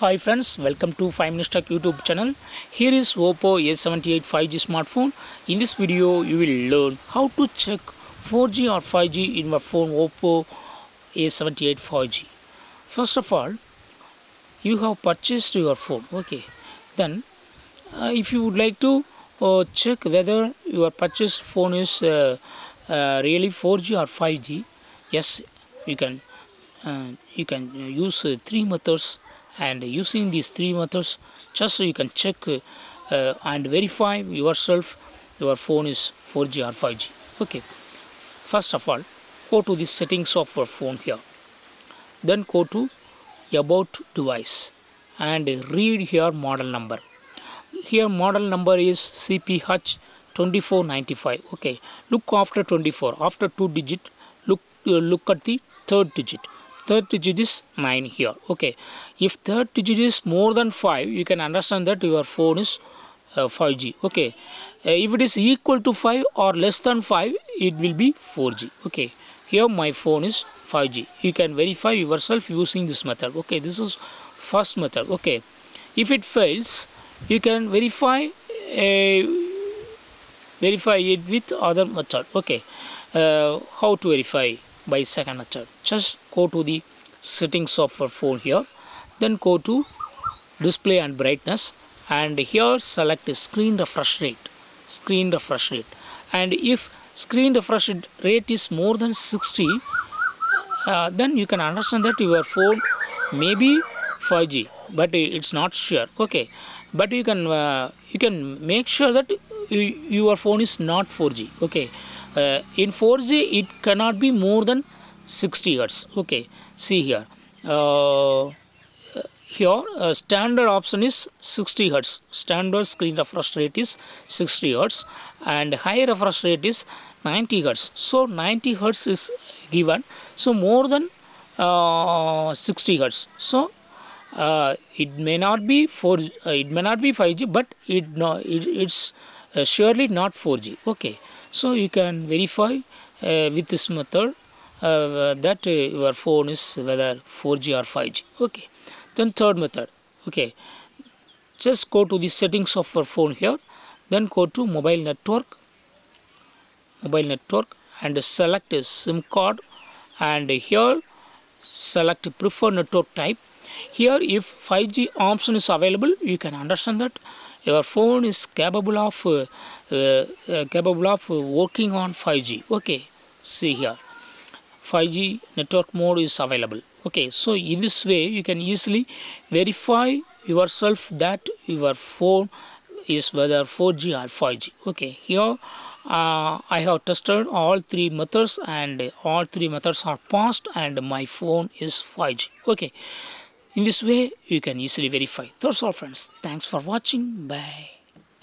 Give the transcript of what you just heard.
Hi friends, welcome to 5 Minutes Tech YouTube channel. Here is Oppo A78 5G smartphone. In this video, you will learn how to check 4G or 5G in your phone Oppo A78 5G. First of all, you have purchased your phone. Okay, then if you would like to check whether your purchased phone is really 4G or 5G, yes, you can use three methods, and using these three methods just so you can check and verify yourself your phone is 4G or 5G. Okay, first of all, go to the settings of your phone here, then go to about device and read here model number. Here model number is CPH 2495. Okay, look after 24, after 2 digit, look at the third digit is 9 here. Okay, if third digit is more than 5, you can understand that your phone is 5G. Okay, if it is equal to 5 or less than 5, it will be 4G. Okay, here my phone is 5G. You can verify yourself using this method. Okay, this is first method. Okay, if it fails, you can verify it with other method. Okay, how to verify? By second method, just go to the settings of your phone here, then go to display and brightness, and here select screen refresh rate, and if screen refresh rate is more than 60, then you can understand that your phone may be 5G, but it's not sure. Okay, but you can make sure that your phone is not 4G. Okay, in 4G it cannot be more than 60 Hz. Okay, see here, standard option is 60 Hz. Standard screen refresh rate is 60 Hz, and high refresh rate is 90 Hz. So 90 Hz is given, so more than 60 Hz. So it may not be 5G, but it's surely not 4G. Okay, so you can verify with this method that your phone is whether 4G or 5G. Okay, then third method. Okay, just go to the settings of your phone here, then go to mobile network, and select a SIM card, and here select preferred network type. Here, if 5G option is available, you can understand that your phone is capable of working on 5G. Okay, see here, 5G network mode is available. Okay, so in this way you can easily verify yourself that your phone is whether 4G or 5G. Okay, here I have tested all three methods, and all three methods are passed, and my phone is 5G. Okay, in this way you can easily verify. That's all friends, thanks for watching, bye.